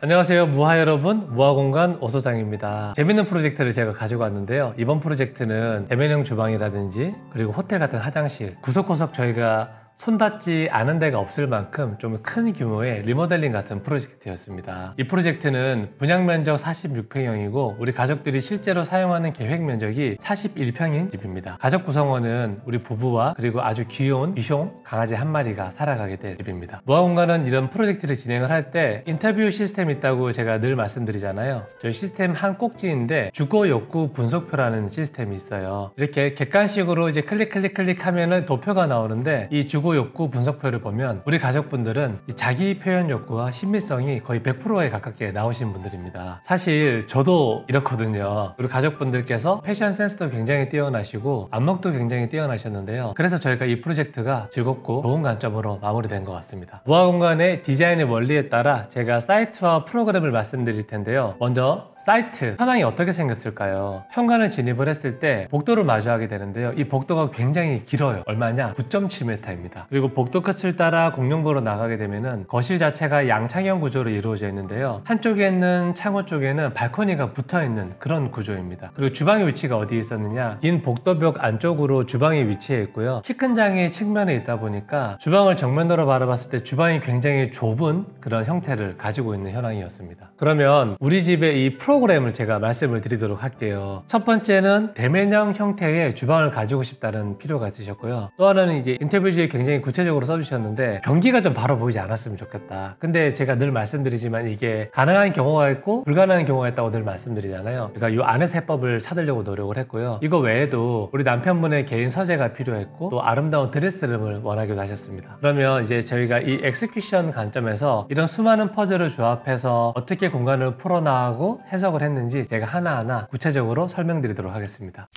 안녕하세요, 무하 여러분. 무하공간 오소장입니다. 재밌는 프로젝트를 제가 가지고 왔는데요. 이번 프로젝트는 대면형 주방이라든지 그리고 호텔 같은 화장실 구석구석 저희가 손 닿지 않은 데가 없을 만큼 좀 큰 규모의 리모델링 같은 프로젝트였습니다. 이 프로젝트는 분양 면적 46평형이고 우리 가족들이 실제로 사용하는 계획 면적이 41평인 집입니다. 가족 구성원은 우리 부부와 그리고 아주 귀여운 비숑 강아지 한 마리가 살아가게 될 집입니다. 무하공간은 이런 프로젝트를 진행을 할 때 인터뷰 시스템이 있다고 제가 늘 말씀드리잖아요. 저희 시스템 한 꼭지인데 주거 욕구 분석표라는 시스템이 있어요. 이렇게 객관식으로 이제 클릭 하면은 도표가 나오는데 이 주거 욕구 분석표를 보면 우리 가족분들은 자기 표현 욕구와 신비성이 거의 100%에 가깝게 나오신 분들입니다. 사실 저도 이렇거든요. 우리 가족분들께서 패션 센스도 굉장히 뛰어나시고 안목도 굉장히 뛰어나셨는데요. 그래서 저희가 이 프로젝트가 즐겁고 좋은 관점으로 마무리된 것 같습니다. 무하공간의 디자인의 원리에 따라 제가 사이트와 프로그램을 말씀드릴 텐데요. 먼저 사이트 현황이 어떻게 생겼을까요? 현관을 진입을 했을 때 복도를 마주하게 되는데요. 이 복도가 굉장히 길어요. 얼마냐? 9.7m입니다. 그리고 복도 끝을 따라 공용부로 나가게 되면은 거실 자체가 양창형 구조로 이루어져 있는데요. 한쪽에 있는 창호 쪽에는 발코니가 붙어있는 그런 구조입니다. 그리고 주방의 위치가 어디에 있었느냐? 긴 복도벽 안쪽으로 주방이 위치해 있고요. 키 큰 장이 측면에 있다 보니까 주방을 정면으로 바라봤을 때 주방이 굉장히 좁은 그런 형태를 가지고 있는 현황이었습니다. 그러면 우리 집의 이 프로그램을 제가 말씀을 드리도록 할게요. 첫 번째는 대면형 형태의 주방을 가지고 싶다는 필요가 있으셨고요. 또 하나는 이제 인터뷰지에 굉장히 구체적으로 써주셨는데 변기가 좀 바로 보이지 않았으면 좋겠다. 근데 제가 늘 말씀드리지만 이게 가능한 경우가 있고 불가능한 경우가 있다고 늘 말씀드리잖아요. 그러니까 이 안에서 해법을 찾으려고 노력을 했고요. 이거 외에도 우리 남편분의 개인 서재가 필요했고 또 아름다운 드레스룸을 원하기도 하셨습니다. 그러면 이제 저희가 이 엑스큐션 관점에서 이런 수많은 퍼즐을 조합해서 어떻게 공간을 풀어나가고 해석을 했는지 제가 하나하나 구체적으로 설명드리도록 하겠습니다.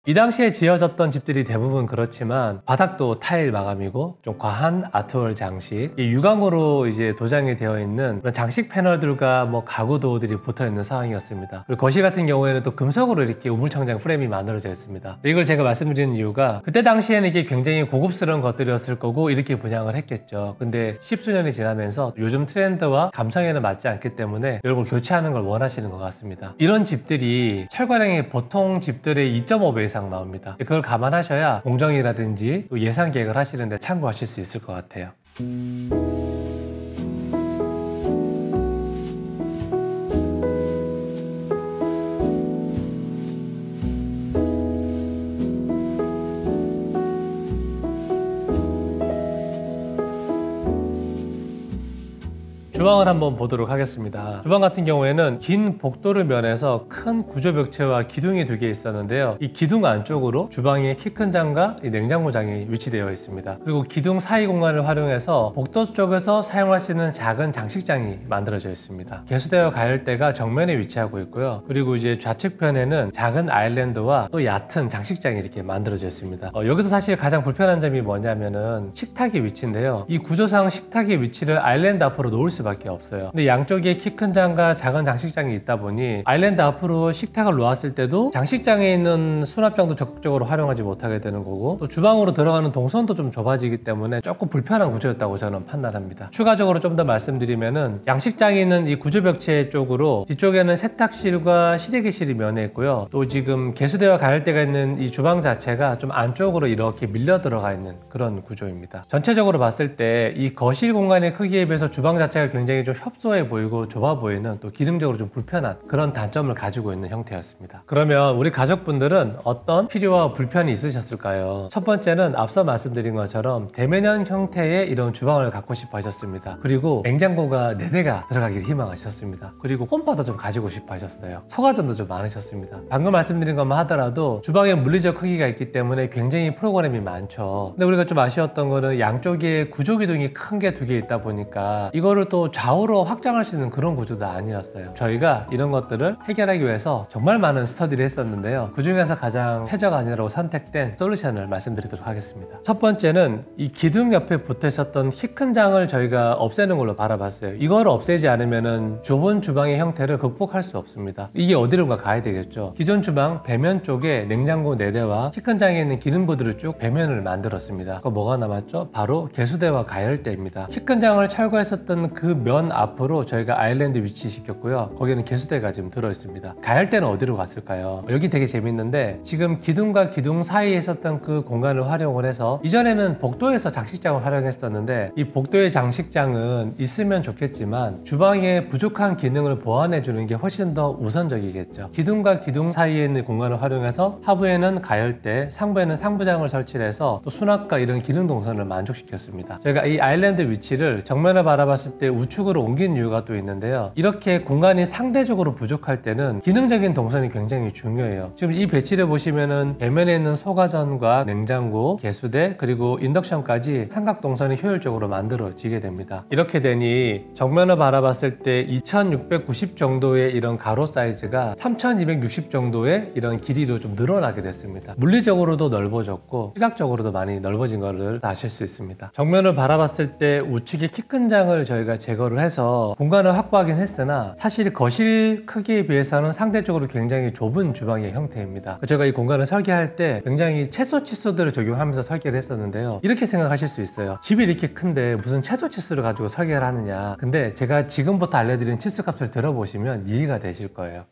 이 당시에 지어졌던 집들이 대부분 그렇지만 바닥도 타일 마감이고 좀 과한 아트월 장식, 유광으로 이제 도장이 되어 있는 장식 패널들과 뭐 가구 도어들이 붙어 있는 상황이었습니다. 그리고 거실 같은 경우에는 또 금속으로 이렇게 우물청장 프레임이 만들어져 있습니다. 이걸 제가 말씀드리는 이유가 그때 당시에는 이게 굉장히 고급스러운 것들이었을 거고 이렇게 분양을 했겠죠. 근데 십수년이 지나면서 요즘 트렌드와 감성에는 맞지 않기 때문에 이런 걸 교체하는 걸 원하시는 것 같습니다. 이런 집들이 철거량이 보통 집들의 2.5배 이상 나옵니다. 그걸 감안하셔야 공정이라든지 예산 계획을 하시는데 참고하실 수 있을 것 같아요. 주방을 한번 보도록 하겠습니다. 주방 같은 경우에는 긴 복도를 면해서 큰 구조벽체와 기둥이 두 개 있었는데요. 이 기둥 안쪽으로 주방에 키 큰 장과 이 냉장고장이 위치되어 있습니다. 그리고 기둥 사이 공간을 활용해서 복도 쪽에서 사용할 수 있는 작은 장식장이 만들어져 있습니다. 개수대와 가열대가 정면에 위치하고 있고요. 그리고 이제 좌측편에는 작은 아일랜드와 또 얕은 장식장이 이렇게 만들어져 있습니다. 여기서 사실 가장 불편한 점이 뭐냐면은 식탁의 위치인데요. 이 구조상 식탁의 위치를 아일랜드 앞으로 놓을 수밖에 없어요. 근데 양쪽에 키 큰 장과 작은 장식장이 있다 보니 아일랜드 앞으로 식탁을 놓았을 때도 장식장에 있는 수납장도 적극적으로 활용하지 못하게 되는 거고 또 주방으로 들어가는 동선도 좀 좁아지기 때문에 조금 불편한 구조였다고 저는 판단합니다. 추가적으로 좀 더 말씀드리면은 양식장에 있는 이 구조벽체 쪽으로 뒤쪽에는 세탁실과 시래기실이 면해 있고요. 또 지금 개수대와 가열대가 있는 이 주방 자체가 좀 안쪽으로 이렇게 밀려 들어가 있는 그런 구조입니다. 전체적으로 봤을 때 이 거실 공간의 크기에 비해서 주방 자체가 굉장히 좀 협소해 보이고 좁아 보이는 또 기능적으로 좀 불편한 그런 단점을 가지고 있는 형태였습니다. 그러면 우리 가족분들은 어떤 필요와 불편이 있으셨을까요? 첫 번째는 앞서 말씀드린 것처럼 대면형 형태의 이런 주방을 갖고 싶어 하셨습니다. 그리고 냉장고가 4대가 들어가기를 희망하셨습니다. 그리고 홈바도 좀 가지고 싶어 하셨어요. 소가전도 좀 많으셨습니다. 방금 말씀드린 것만 하더라도 주방에 물리적 크기가 있기 때문에 굉장히 프로그램이 많죠. 근데 우리가 좀 아쉬웠던 거는 양쪽에 구조기둥이 큰 게 2개 있다 보니까 이거를 또 좌우로 확장할 수 있는 그런 구조도 아니었어요. 저희가 이런 것들을 해결하기 위해서 정말 많은 스터디를 했었는데요. 그 중에서 가장 최적 아니라고 선택된 솔루션을 말씀드리도록 하겠습니다. 첫 번째는 이 기둥 옆에 붙어 있었던 키 큰 장을 저희가 없애는 걸로 바라봤어요. 이걸 없애지 않으면은 좁은 주방의 형태를 극복할 수 없습니다. 이게 어디론가 가야 되겠죠. 기존 주방 배면 쪽에 냉장고 4대와 키 큰 장에 있는 기능부들을 쭉 배면을 만들었습니다. 그 뭐가 남았죠? 바로 개수대와 가열대입니다. 키 큰 장을 철거했었던 그 그 면 앞으로 저희가 아일랜드 위치시켰고요. 거기는 개수대가 지금 들어있습니다. 가열대는 어디로 갔을까요? 여기 되게 재밌는데 지금 기둥과 기둥 사이에 있었던 그 공간을 활용을 해서 이전에는 복도에서 장식장을 활용했었는데 이 복도의 장식장은 있으면 좋겠지만 주방에 부족한 기능을 보완해 주는 게 훨씬 더 우선적이겠죠. 기둥과 기둥 사이에 있는 공간을 활용해서 하부에는 가열대, 상부에는 상부장을 설치해서 또 수납과 이런 기능 동선을 만족시켰습니다. 저희가 이 아일랜드 위치를 정면을 바라봤을 때 우측으로 옮긴 이유가 또 있는데요. 이렇게 공간이 상대적으로 부족할 때는 기능적인 동선이 굉장히 중요해요. 지금 이 배치를 보시면은 벽면에 있는 소가전과 냉장고, 개수대, 그리고 인덕션까지 삼각 동선이 효율적으로 만들어지게 됩니다. 이렇게 되니 정면을 바라봤을 때 2690 정도의 이런 가로 사이즈가 3260 정도의 이런 길이로 좀 늘어나게 됐습니다. 물리적으로도 넓어졌고 시각적으로도 많이 넓어진 것을 아실 수 있습니다. 정면을 바라봤을 때 우측에 키 큰 장을 저희가 제거를 해서 공간을 확보하긴 했으나 사실 거실 크기에 비해서는 상대적으로 굉장히 좁은 주방의 형태입니다. 제가 이 공간을 설계할 때 굉장히 채소 치수들을 적용하면서 설계를 했었는데요. 이렇게 생각하실 수 있어요. 집이 이렇게 큰데 무슨 채소 치수를 가지고 설계를 하느냐. 근데 제가 지금부터 알려드린 치수 값을 들어보시면 이해가 되실 거예요.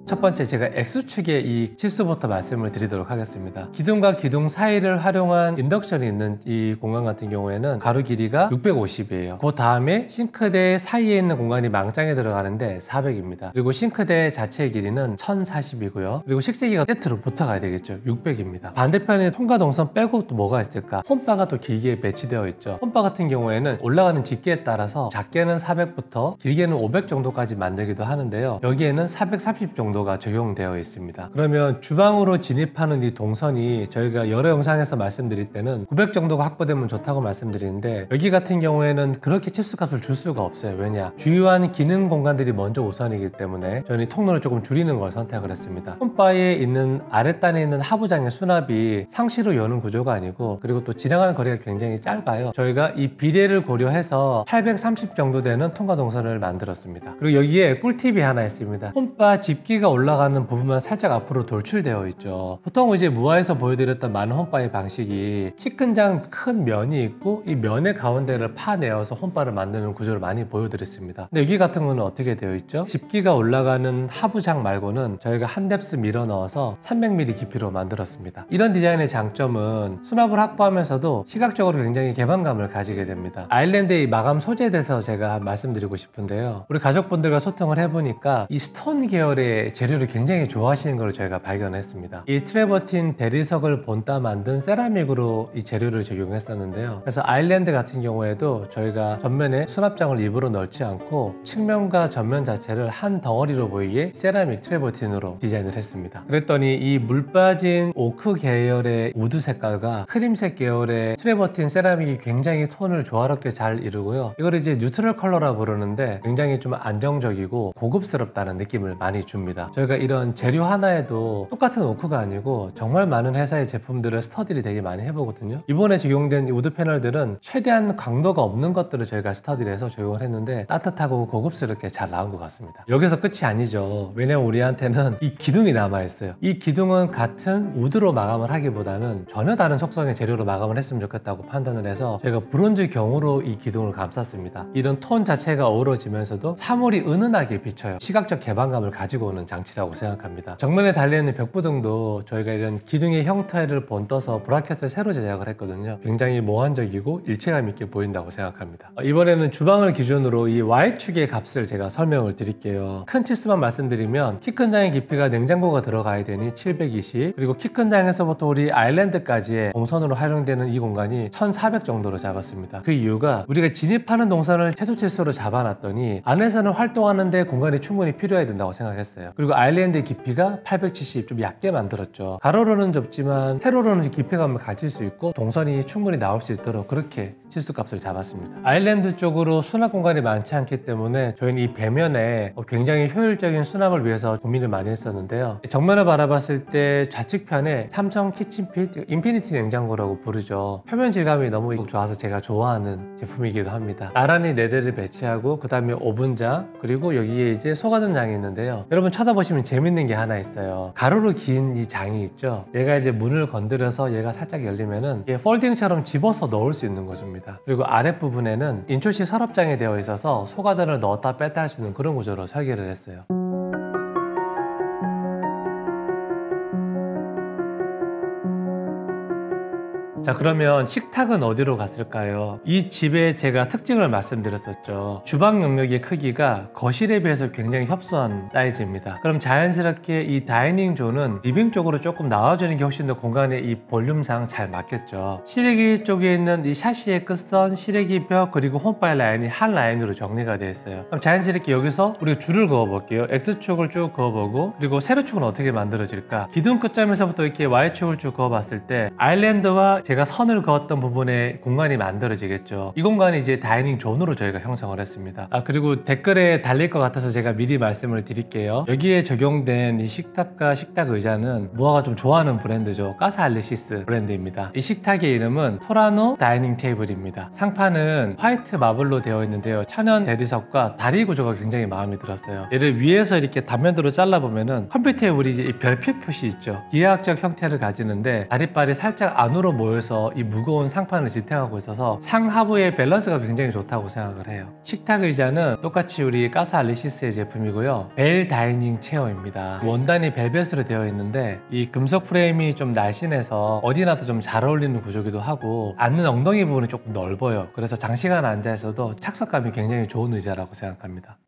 첫 번째 제가 X축의 이 치수부터 말씀을 드리도록 하겠습니다. 기둥과 기둥 사이를 활용한 인덕션이 있는 이 공간 같은 경우에는 가로 길이가 650이에요. 그 다음에 싱크대 사이에 있는 공간이 망장에 들어가는데 400입니다. 그리고 싱크대 자체의 길이는 1040이고요. 그리고 식세기가 세트로 붙어가야 되겠죠. 600입니다. 반대편에 통과 동선 빼고 또 뭐가 있을까? 홈바가 또 길게 배치되어 있죠. 홈바 같은 경우에는 올라가는 집게에 따라서 작게는 400부터 길게는 500 정도까지 만들기도 하는데요. 여기에는 430 정도가 적용되어 있습니다. 그러면 주방으로 진입하는 이 동선이 저희가 여러 영상에서 말씀드릴 때는 900 정도가 확보되면 좋다고 말씀드리는데 여기 같은 경우에는 그렇게 치수값을 줄 수가 없어요. 왜냐? 주요한 기능 공간들이 먼저 우선이기 때문에 저는 통로를 조금 줄이는 걸 선택을 했습니다. 홈바에 있는 아랫단에 있는 하부장의 수납이 상시로 여는 구조가 아니고 그리고 또 지나가는 거리가 굉장히 짧아요. 저희가 이 비례를 고려해서 830 정도 되는 통과 동선을 만들었습니다. 그리고 여기에 꿀팁이 하나 있습니다. 홈바 집기가 올라가는 부분만 살짝 앞으로 돌출되어 있죠. 보통 이제 무아에서 보여드렸던 많은 홈바의 방식이 키 큰 장 큰 면이 있고 이 면의 가운데를 파내어서 홈바를 만드는 구조를 많이 보여드렸습니다. 근데 여기 같은 거는 어떻게 되어 있죠? 집기가 올라가는 하부장 말고는 저희가 한 뎁스 밀어 넣어서 300mm 깊이로 만들었습니다. 이런 디자인의 장점은 수납을 확보하면서도 시각적으로 굉장히 개방감을 가지게 됩니다. 아일랜드의 마감 소재에 대해서 제가 말씀드리고 싶은데요. 우리 가족분들과 소통을 해보니까 이 스톤 계열의 재료를 굉장히 좋아하시는 걸 저희가 발견했습니다. 이 트레버틴 대리석을 본따 만든 세라믹으로 이 재료를 적용했었는데요. 그래서 아일랜드 같은 경우에도 저희가 전면에 수납장을 일부러 넣지 않고 측면과 전면 자체를 한 덩어리로 보이게 세라믹 트레버틴으로 디자인을 했습니다. 그랬더니 이 물 빠진 오크 계열의 우드 색깔과 크림색 계열의 트레버틴 세라믹이 굉장히 톤을 조화롭게 잘 이루고요. 이걸 이제 뉴트럴 컬러라 부르는데 굉장히 좀 안정적이고 고급스럽다는 느낌을 많이 줍니다. 저희가 이런 재료 하나에도 똑같은 오크가 아니고 정말 많은 회사의 제품들을 스터디를 되게 많이 해보거든요. 이번에 적용된 우드 패널들은 최대한 강도가 없는 것들을 저희가 스터디를 해서 적용을 했는데 따뜻하고 고급스럽게 잘 나온 것 같습니다. 여기서 끝이 아니죠. 왜냐면 우리한테는 이 기둥이 남아있어요. 이 기둥은 같은 우드로 마감을 하기보다는 전혀 다른 속성의 재료로 마감을 했으면 좋겠다고 판단을 해서 저희가 브론즈 경으로 이 기둥을 감쌌습니다. 이런 톤 자체가 어우러지면서도 사물이 은은하게 비쳐요. 시각적 개방감을 가지고 오는 장치라고 생각합니다. 정면에 달려있는 벽부등도 저희가 이런 기둥의 형태를 본떠서 브라켓을 새로 제작을 했거든요. 굉장히 몽환적이고 일체감 있게 보인다고 생각합니다. 이번에는 주방을 기준으로 이 Y축의 값을 제가 설명을 드릴게요. 큰 치수만 말씀드리면 키 큰 장의 깊이가 냉장고가 들어가야 되니 720, 그리고 키 큰 장에서부터 우리 아일랜드까지의 동선으로 활용되는 이 공간이 1400 정도로 잡았습니다. 그 이유가 우리가 진입하는 동선을 최소 치수로 잡아놨더니 안에서는 활동하는데 공간이 충분히 필요해야 된다고 생각했어요. 그리고 아일랜드의 깊이가 870, 좀 얕게 만들었죠. 가로로는 좁지만 세로로는 깊이감을 가질 수 있고 동선이 충분히 나올 수 있도록 그렇게 치수값을 잡았습니다. 아일랜드 쪽으로 수납 공간이 많지 않기 때문에 저희는 이 배면에 굉장히 효율적인 수납을 위해서 고민을 많이 했었는데요. 정면을 바라봤을 때 좌측편에 삼성 키친핏 인피니티 냉장고라고 부르죠. 표면 질감이 너무 좋아서 제가 좋아하는 제품이기도 합니다. 나란히 4대를 배치하고 그 다음에 오븐장, 그리고 여기에 이제 소가전장이 있는데요. 여러분 쳐다보시면 보시면 재밌는 게 하나 있어요. 가로로 긴 이 장이 있죠. 얘가 이제 문을 건드려서 얘가 살짝 열리면은 얘 폴딩처럼 집어서 넣을 수 있는 것입니다. 그리고 아랫부분에는 인출식 서랍장이 되어 있어서 소과전을 넣었다 뺐다 할 수 있는 그런 구조로 설계를 했어요. 자, 그러면 식탁은 어디로 갔을까요? 이 집의 제가 특징을 말씀드렸었죠. 주방 영역의 크기가 거실에 비해서 굉장히 협소한 사이즈입니다. 그럼 자연스럽게 이 다이닝 존은 리빙 쪽으로 조금 나와주는 게 훨씬 더 공간에 이 볼륨상 잘 맞겠죠. 시래기 쪽에 있는 이 샤시의 끝선, 시래기 벽, 그리고 홈바의 라인이 한 라인으로 정리가 되어 있어요. 그럼 자연스럽게 여기서 우리가 줄을 그어 볼게요. X축을 쭉 그어보고, 그리고 세로축은 어떻게 만들어질까? 기둥 끝점에서부터 이렇게 Y축을 쭉 그어봤을 때 아일랜드와 제가 선을 그었던 부분에 공간이 만들어지겠죠. 이 공간이 이제 다이닝 존으로 저희가 형성을 했습니다. 그리고 댓글에 달릴 것 같아서 제가 미리 말씀을 드릴게요. 여기에 적용된 이 식탁과 식탁 의자는 무화가 좀 좋아하는 브랜드죠. 까사 알리시스 브랜드입니다. 이 식탁의 이름은 토라노 다이닝 테이블입니다. 상판은 화이트 마블로 되어 있는데요. 천연 대리석과 다리 구조가 굉장히 마음에 들었어요. 얘를 위에서 이렇게 단면으로 잘라보면은 컴퓨터에 우리 이제 이 별표 표시 있죠. 기하학적 형태를 가지는데 다리빨이 살짝 안으로 모여서 이 무거운 상판을 지탱하고 있어서 상하부의 밸런스가 굉장히 좋다고 생각을 해요. 식탁 의자는 똑같이 우리 까사 알리시스의 제품이고요. 벨 다이닝 체어입니다. 원단이 벨벳으로 되어 있는데 이 금속 프레임이 좀 날씬해서 어디나도 좀 잘 어울리는 구조기도 하고 앉는 엉덩이 부분이 조금 넓어요. 그래서 장시간 앉아 있어도 착석감이 굉장히 좋은 의자라고 생각합니다.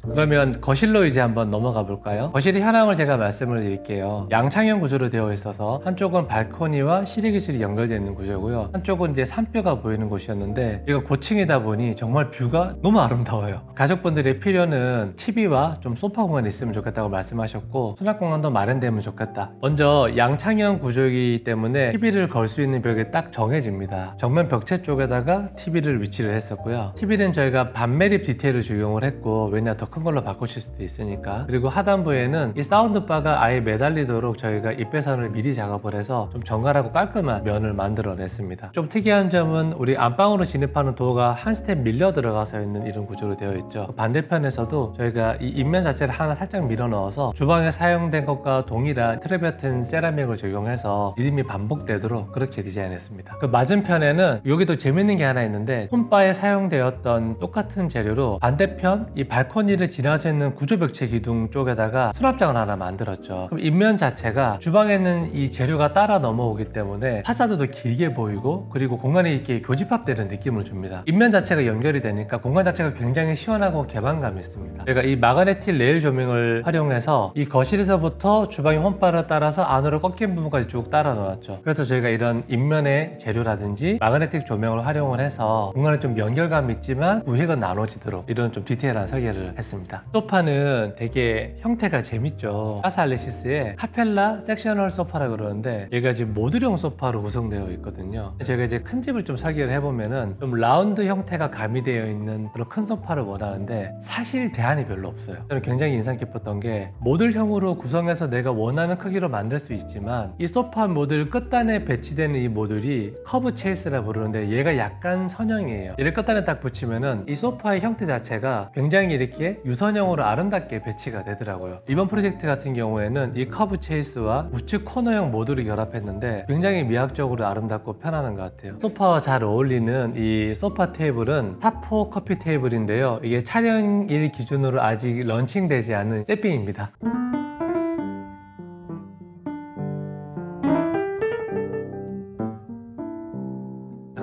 그러면 거실로 이제 한번 넘어가 볼까요? 거실의 현황을 제가 말씀을 드릴게요. 양창형 구조로 되어 있어서 한쪽은 발코니와 시래기실이 연결되어 있는 구조고요. 한쪽은 이제 산뷰가 보이는 곳이었는데 이거 고층이다 보니 정말 뷰가 너무 아름다워요. 가족분들의 필요는 TV와 좀 소파 공간이 있으면 좋겠다고 말씀하셨고 수납 공간도 마련되면 좋겠다. 먼저 양창형 구조이기 때문에 TV를 걸 수 있는 벽이 딱 정해집니다. 정면 벽체 쪽에다가 TV를 위치를 했었고요. TV는 저희가 반매립 디테일을 적용을 했고 왜냐 더 큰 걸로 바꾸실 수도 있으니까. 그리고 하단부에는 이 사운드바가 아예 매달리도록 저희가 입배선을 미리 작업을 해서 좀 정갈하고 깔끔한 면을 만들어냈습니다. 좀 특이한 점은 우리 안방으로 진입하는 도어가 한 스텝 밀려 들어가서 있는 이런 구조로 되어 있죠. 반대편에서도 저희가 이 입면 자체를 하나 살짝 밀어 넣어서 주방에 사용된 것과 동일한 트레버튼 세라믹을 적용해서 이름이 반복되도록 그렇게 디자인했습니다. 그 맞은편에는 여기도 재밌는 게 하나 있는데 홈바에 사용되었던 똑같은 재료로 반대편 이 발코니를 지나서 있는 구조벽체 기둥 쪽에다가 수납장을 하나 만들었죠. 그럼 입면 자체가 주방에 있는 이 재료가 따라 넘어오기 때문에 파사드도 길게 보이고 그리고 공간이 이렇게 교집합되는 느낌을 줍니다. 입면 자체가 연결이 되니까 공간 자체가 굉장히 시원하고 개방감이 있습니다. 제가 이 마그네틱 레일 조명을 활용해서 이 거실에서부터 주방의 홈바를 따라서 안으로 꺾인 부분까지 쭉 따라 놓았죠. 그래서 저희가 이런 입면의 재료라든지 마그네틱 조명을 활용을 해서 공간에 좀 연결감이 있지만 구획은 나눠지도록 이런 좀 디테일한 설계를 했습니다. 소파는 되게 형태가 재밌죠. 까사 알리시스의 카펠라 섹셔널 소파라 그러는데 얘가 지금 모듈형 소파로 구성되어 있거든요. 제가 이제 큰 집을 좀 설계를 해보면은 좀 라운드 형태가 가미되어 있는 그런 큰 소파를 원하는데 사실 대안이 별로 없어요. 저는 굉장히 인상 깊었던 게 모듈형으로 구성해서 내가 원하는 크기로 만들 수 있지만 이 소파 모듈 끝단에 배치되는 이 모듈이 커브 체이스라 부르는데 얘가 약간 선형이에요. 얘를 끝단에 딱 붙이면은 이 소파의 형태 자체가 굉장히 이렇게 유선형으로 아름답게 배치가 되더라고요. 이번 프로젝트 같은 경우에는 이 커브 체이스와 우측 코너형 모듈을 결합했는데 굉장히 미학적으로 아름답고 편안한 것 같아요. 소파와 잘 어울리는 이 소파 테이블은 탑4 커피 테이블인데요. 이게 촬영일 기준으로 아직 런칭되지 않은 세핑입니다.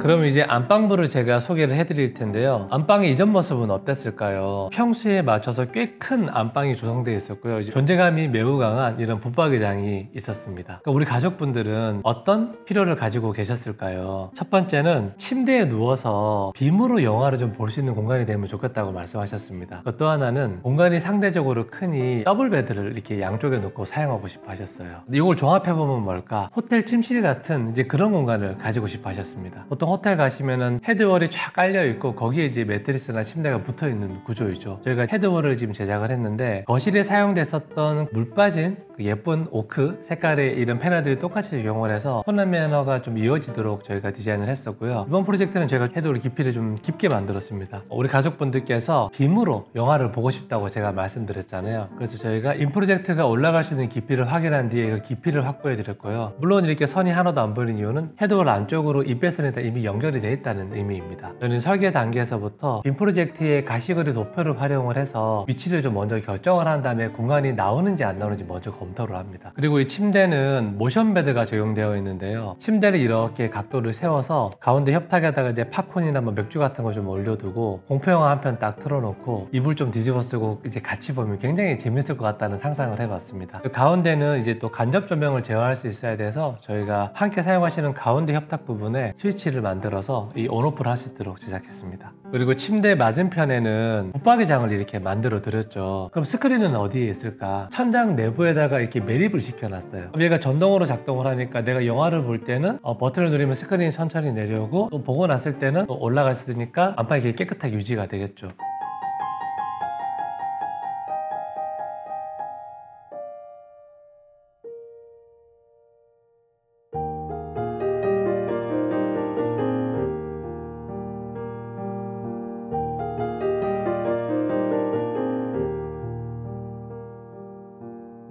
그럼 이제 안방부를 제가 소개를 해드릴 텐데요. 안방의 이전 모습은 어땠을까요? 평수에 맞춰서 꽤 큰 안방이 조성되어 있었고요. 이제 존재감이 매우 강한 이런 붙박이장이 있었습니다. 그러니까 우리 가족분들은 어떤 필요를 가지고 계셨을까요? 첫 번째는 침대에 누워서 빔으로 영화를 좀 볼 수 있는 공간이 되면 좋겠다고 말씀하셨습니다. 또 하나는 공간이 상대적으로 크니 더블 베드를 이렇게 양쪽에 놓고 사용하고 싶어 하셨어요. 근데 이걸 종합해보면 뭘까? 호텔 침실 같은 이제 그런 공간을 가지고 싶어 하셨습니다. 보통 호텔 가시면은 헤드월이 쫙 깔려 있고 거기에 이제 매트리스나 침대가 붙어 있는 구조이죠. 저희가 헤드월을 지금 제작을 했는데 거실에 사용됐었던 물 빠진 그 예쁜 오크 색깔의 이런 패널들이 똑같이 이용을 해서 혼합 매너가 좀 이어지도록 저희가 디자인을 했었고요. 이번 프로젝트는 저희가 헤드월 깊이를 좀 깊게 만들었습니다. 우리 가족분들께서 빔으로 영화를 보고 싶다고 제가 말씀드렸잖아요. 그래서 저희가 인 프로젝트가 올라갈 수 있는 깊이를 확인한 뒤에 그 깊이를 확보해 드렸고요. 물론 이렇게 선이 하나도 안 보이는 이유는 헤드월 안쪽으로 입배선이 다 이미 연결이 되어 있다는 의미입니다. 저는 설계 단계에서부터 빔 프로젝트의 가시거리 도표를 활용을 해서 위치를 좀 먼저 결정을 한 다음에 공간이 나오는지 안 나오는지 먼저 검토를 합니다. 그리고 이 침대는 모션 베드가 적용되어 있는데요. 침대를 이렇게 각도를 세워서 가운데 협탁에다가 이제 팝콘이나 뭐 맥주 같은 거 좀 올려두고 공포 영화 한 편 딱 틀어놓고 이불 좀 뒤집어 쓰고 이제 같이 보면 굉장히 재밌을 것 같다는 상상을 해봤습니다. 그 가운데는 이제 또 간접 조명을 제어할 수 있어야 돼서 저희가 함께 사용하시는 가운데 협탁 부분에 스위치를 만들어서 이 온오프를 할 수 있도록 제작했습니다. 그리고 침대 맞은편에는 붙박이장을 이렇게 만들어 드렸죠. 그럼 스크린은 어디에 있을까? 천장 내부에다가 이렇게 매립을 시켜놨어요. 얘가 전동으로 작동을 하니까 내가 영화를 볼 때는 버튼을 누르면 스크린이 천천히 내려오고 또 보고 났을 때는 또 올라가 있으니까 안방이 깨끗하게 유지가 되겠죠.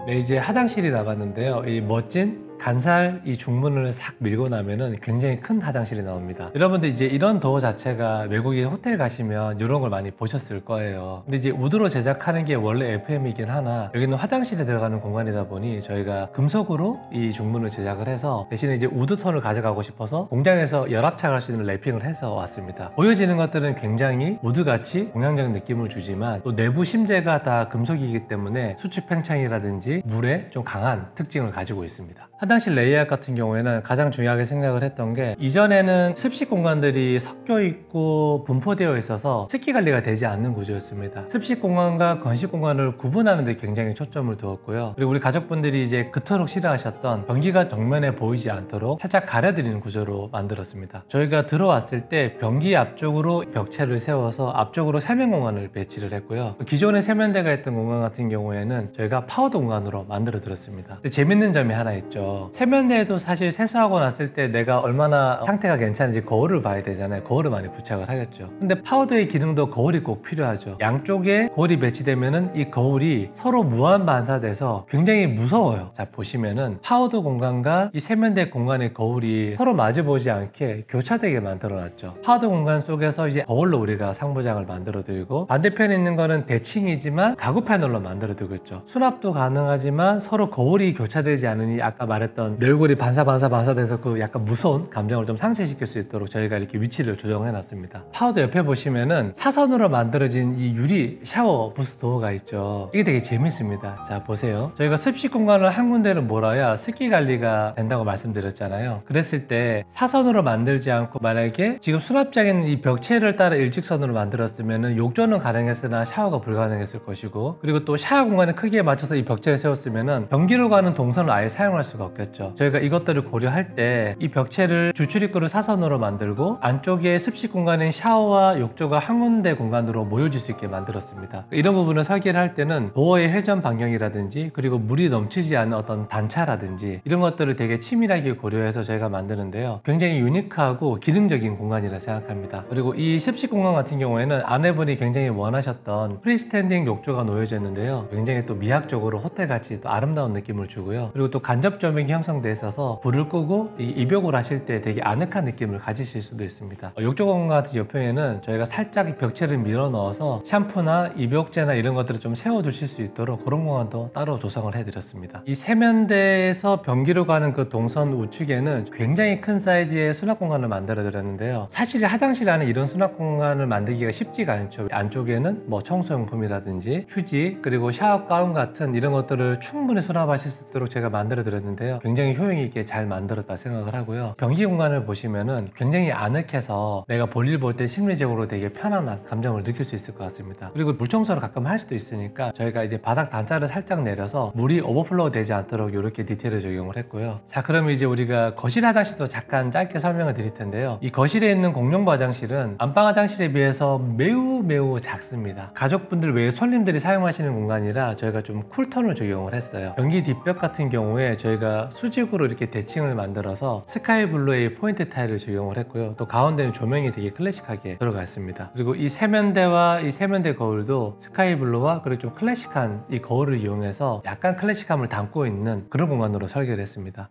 네, 이제 화장실이 남았는데요. 이 멋진 간살 이 중문을 싹 밀고 나면은 굉장히 큰 화장실이 나옵니다. 여러분들 이제 이런 도어 자체가 외국인 호텔 가시면 이런 걸 많이 보셨을 거예요. 근데 이제 우드로 제작하는 게 원래 FM이긴 하나 여기는 화장실에 들어가는 공간이다 보니 저희가 금속으로 이 중문을 제작을 해서 대신에 이제 우드 톤을 가져가고 싶어서 공장에서 열압착할 수 있는 랩핑을 해서 왔습니다. 보여지는 것들은 굉장히 우드같이 동양적 느낌을 주지만 또 내부 심재가 다 금속이기 때문에 수축 팽창이라든지 물에 좀 강한 특징을 가지고 있습니다. 화장실 레이아웃 같은 경우에는 가장 중요하게 생각을 했던 게 이전에는 습식 공간들이 섞여 있고 분포되어 있어서 습기 관리가 되지 않는 구조였습니다. 습식 공간과 건식 공간을 구분하는 데 굉장히 초점을 두었고요. 그리고 우리 가족분들이 이제 그토록 싫어하셨던 변기가 정면에 보이지 않도록 살짝 가려드리는 구조로 만들었습니다. 저희가 들어왔을 때 변기 앞쪽으로 벽체를 세워서 앞쪽으로 세면 공간을 배치를 했고요. 기존에 세면대가 있던 공간 같은 경우에는 저희가 파우더 공간으로 만들어 드렸습니다. 근데 재밌는 점이 하나 있죠. 세면대에도 사실 세수하고 났을 때 내가 얼마나 상태가 괜찮은지 거울을 봐야 되잖아요. 거울을 많이 부착을 하겠죠. 근데 파우더의 기능도 거울이 꼭 필요하죠. 양쪽에 거울이 배치되면은 이 거울이 서로 무한 반사돼서 굉장히 무서워요. 자, 보시면은 파우더 공간과 이 세면대 공간의 거울이 서로 마주보지 않게 교차되게 만들어 놨죠. 파우더 공간 속에서 이제 거울로 우리가 상부장을 만들어 드리고 반대편에 있는 거는 대칭이지만 가구 패널로 만들어 두고 있죠. 수납도 가능하지만 서로 거울이 교차되지 않으니 아까 말했던 내 얼굴이 반사돼서 그 약간 무서운 감정을 좀 상쇄시킬 수 있도록 저희가 이렇게 위치를 조정해 놨습니다. 파우더 옆에 보시면은 사선으로 만들어진 이 유리 샤워 부스 도어가 있죠. 이게 되게 재밌습니다. 자, 보세요. 저희가 습식 공간을 한 군데를 몰아야 습기 관리가 된다고 말씀드렸잖아요. 그랬을 때 사선으로 만들지 않고 만약에 지금 수납장에 있는 이 벽체를 따라 일직선으로 만들었으면은 욕조는 가능했으나 샤워가 불가능했을 것이고 그리고 또 샤워 공간의 크기에 맞춰서 이 벽체를 세웠으면은 변기로 가는 동선을 아예 사용할 수가 없겠죠. 저희가 이것들을 고려할 때 이 벽체를 주출입구를 사선으로 만들고 안쪽에 습식 공간인 샤워와 욕조가 한 군데 공간으로 모여질 수 있게 만들었습니다. 이런 부분을 설계를 할 때는 도어의 회전 반경이라든지 그리고 물이 넘치지 않는 어떤 단차라든지 이런 것들을 되게 치밀하게 고려해서 저희가 만드는데요. 굉장히 유니크하고 기능적인 공간이라 생각합니다. 그리고 이 습식 공간 같은 경우에는 아내분이 굉장히 원하셨던 프리스탠딩 욕조가 놓여져 있는데요. 굉장히 또 미학적으로 호텔같이 또 아름다운 느낌을 주고요. 그리고 또 간접 조명이 형성돼 있어서 불을 끄고 입욕을 하실 때 되게 아늑한 느낌을 가지실 수도 있습니다. 욕조 공간 같은 옆에는 저희가 살짝 벽체를 밀어 넣어서 샴푸나 입욕제나 이런 것들을 좀 세워두실 수 있도록 그런 공간도 따로 조성을 해드렸습니다. 이 세면대에서 변기로 가는 그 동선 우측에는 굉장히 큰 사이즈의 수납 공간을 만들어 드렸는데요. 사실 화장실 안에 이런 수납 공간을 만들기가 쉽지가 않죠. 안쪽에는 뭐 청소용품이라든지 휴지 그리고 샤워 가운 같은 이런 것들을 충분히 수납하실 수 있도록 제가 만들어 드렸는데요. 했는데요. 굉장히 효용 있게 잘 만들었다 생각을 하고요. 변기 공간을 보시면은 굉장히 아늑해서 내가 볼일 볼 때 심리적으로 되게 편안한 감정을 느낄 수 있을 것 같습니다. 그리고 물 청소를 가끔 할 수도 있으니까 저희가 이제 바닥 단차를 살짝 내려서 물이 오버플로우 되지 않도록 이렇게 디테일을 적용을 했고요. 자, 그러면 이제 우리가 거실 화장실도 잠깐 짧게 설명을 드릴 텐데요. 이 거실에 있는 공용부 화장실은 안방 화장실에 비해서 매우 작습니다. 가족분들 외에 손님들이 사용하시는 공간이라 저희가 좀 쿨톤을 적용을 했어요. 변기 뒷벽 같은 경우에 저희가 수직으로 이렇게 대칭을 만들어서 스카이블루의 포인트 타일을 적용을 했고요. 또 가운데는 조명이 되게 클래식하게 들어가 있습니다. 그리고 이 세면대와 이 세면대 거울도 스카이블루와 그리고 좀 클래식한 이 거울을 이용해서 약간 클래식함을 담고 있는 그런 공간으로 설계를 했습니다.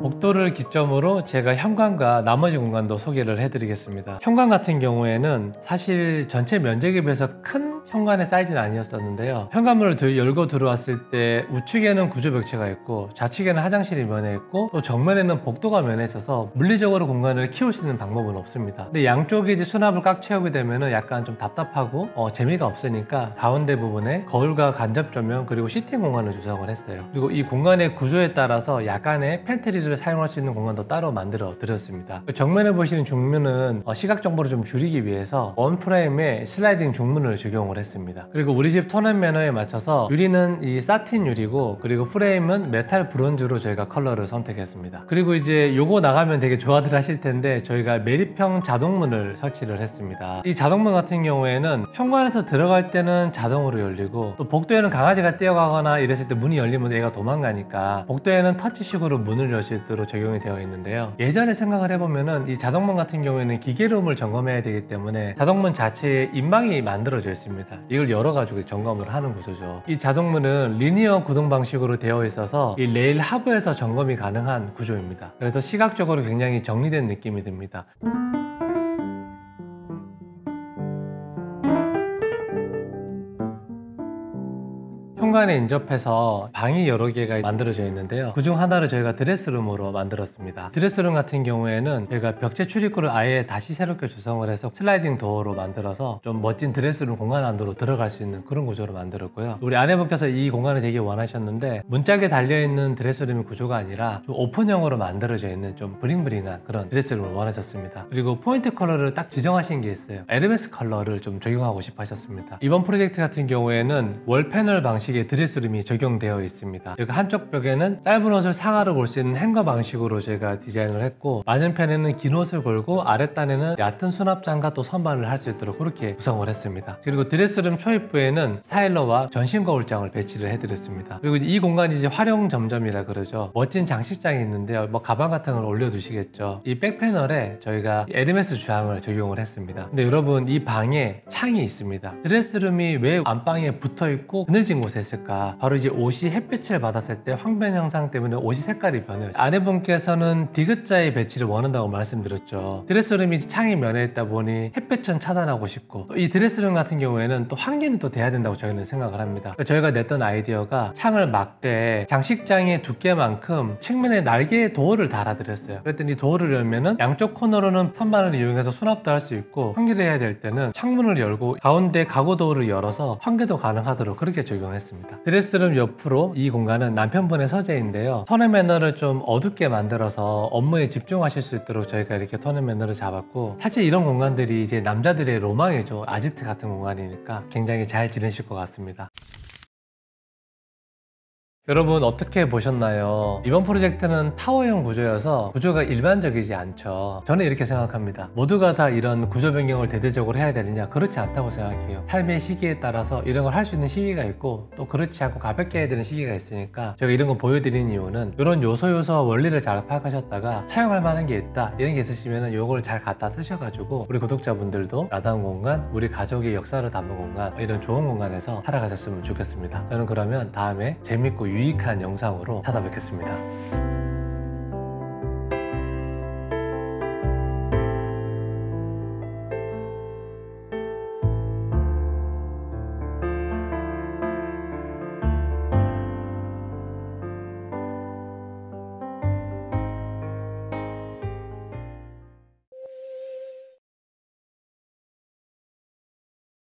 복도를 기점으로 제가 현관과 나머지 공간도 소개를 해드리겠습니다. 현관 같은 경우에는 사실 전체 면적에 비해서 큰 현관의 사이즈는 아니었었는데요. 현관문을 열고 들어왔을 때 우측에는 구조벽체가 있고 좌측에는 화장실이 면해 있고 또 정면에는 복도가 면해 있어서 물리적으로 공간을 키울 수 있는 방법은 없습니다. 근데 양쪽에 이제 수납을 꽉 채우게 되면은 약간 좀 답답하고 재미가 없으니까 가운데 부분에 거울과 간접 조명 그리고 시팅 공간을 조성을 했어요. 그리고 이 공간의 구조에 따라서 약간의 팬트리를 사용할 수 있는 공간도 따로 만들어 드렸습니다. 정면에 보시는 중문은 시각 정보를 좀 줄이기 위해서 원 프레임에 슬라이딩 중문을 적용을 했습니다. 그리고 우리 집 톤앤 매너에 맞춰서 유리는 이 사틴 유리고 그리고 프레임은 메탈 브론즈로 저희가 컬러를 선택했습니다. 그리고 이제 요거 나가면 되게 좋아들 하실 텐데 저희가 매립형 자동문을 설치를 했습니다. 이 자동문 같은 경우에는 현관에서 들어갈 때는 자동으로 열리고 또 복도에는 강아지가 뛰어가거나 이랬을 때 문이 열리면 얘가 도망가니까 복도에는 터치식으로 문을 열 수 있도록 적용이 되어 있는데요. 예전에 생각을 해보면은 이 자동문 같은 경우에는 기계로움을 점검해야 되기 때문에 자동문 자체에 인망이 만들어져 있습니다. 이걸 열어가지고 점검을 하는 구조죠. 이 자동문은 리니어 구동 방식으로 되어 있어서 이 레일 하부에서 점검이 가능한 구조입니다. 그래서 시각적으로 굉장히 정리된 느낌이 듭니다. 현관에 인접해서 방이 여러 개가 만들어져 있는데요. 그중 하나를 저희가 드레스룸으로 만들었습니다. 드레스룸 같은 경우에는 저희가 벽체 출입구를 아예 다시 새롭게 조성을 해서 슬라이딩 도어로 만들어서 좀 멋진 드레스룸 공간 안으로 들어갈 수 있는 그런 구조로 만들었고요. 우리 아내분께서 이 공간을 되게 원하셨는데 문짝에 달려있는 드레스룸 구조가 아니라 좀 오픈형으로 만들어져 있는 좀 브링브링한 그런 드레스룸을 원하셨습니다. 그리고 포인트 컬러를 딱 지정하신 게 있어요. 에르메스 컬러를 좀 적용하고 싶어 하셨습니다. 이번 프로젝트 같은 경우에는 월 패널 방식의 드레스룸이 적용되어 있습니다. 여기 한쪽 벽에는 짧은 옷을 상하로 볼 수 있는 행거 방식으로 제가 디자인을 했고 맞은편에는 긴 옷을 걸고 아랫단에는 얕은 수납장과 또 선반을 할 수 있도록 그렇게 구성을 했습니다. 그리고 드레스룸 초입부에는 스타일러와 전신 거울장을 배치를 해드렸습니다. 그리고 이 공간이 이제 활용 점점이라 그러죠. 멋진 장식장이 있는데요. 뭐 가방 같은 걸 올려두시겠죠. 이 백패널에 저희가 에르메스 주황을 적용을 했습니다. 근데 여러분 이 방에 창이 있습니다. 드레스룸이 왜 안방에 붙어있고 그늘진 곳에 있을까? 바로 이제 옷이 햇빛을 받았을 때 황변 현상 때문에 옷이 색깔이 변해요. 아내분께서는 디귿자의 배치를 원한다고 말씀드렸죠. 드레스룸이 창이 면해 있다 보니 햇빛은 차단하고 싶고 이 드레스룸 같은 경우에는 또 환기는 또 돼야 된다고 저희는 생각을 합니다. 저희가 냈던 아이디어가 창을 막되 장식장의 두께만큼 측면에 날개의 도어를 달아드렸어요. 그랬더니 도어를 열면은 양쪽 코너로는 선반을 이용해서 수납도 할 수 있고 환기를 해야 될 때는 창문을 열고 가운데 가구 도어를 열어서 환기도 가능하도록 그렇게 적용했습니다. 드레스룸 옆으로 이 공간은 남편분의 서재인데요. 톤앤 매너를 좀 어둡게 만들어서 업무에 집중하실 수 있도록 저희가 이렇게 톤앤 매너를 잡았고 사실 이런 공간들이 이제 남자들의 로망이죠. 아지트 같은 공간이니까 굉장히 잘 지내실 것 같습니다. 여러분 어떻게 보셨나요? 이번 프로젝트는 타워형 구조여서 구조가 일반적이지 않죠. 저는 이렇게 생각합니다. 모두가 다 이런 구조 변경을 대대적으로 해야 되느냐? 그렇지 않다고 생각해요. 삶의 시기에 따라서 이런 걸 할 수 있는 시기가 있고 또 그렇지 않고 가볍게 해야 되는 시기가 있으니까 제가 이런 거 보여드리는 이유는 이런 요소 원리를 잘 파악하셨다가 사용할 만한 게 있다 이런 게 있으시면 이걸 잘 갖다 쓰셔가지고 우리 구독자분들도 나다운 공간, 우리 가족의 역사를 담는 공간 이런 좋은 공간에서 살아가셨으면 좋겠습니다. 저는 그러면 다음에 재밌고 유익한 영상으로 찾아뵙겠습니다.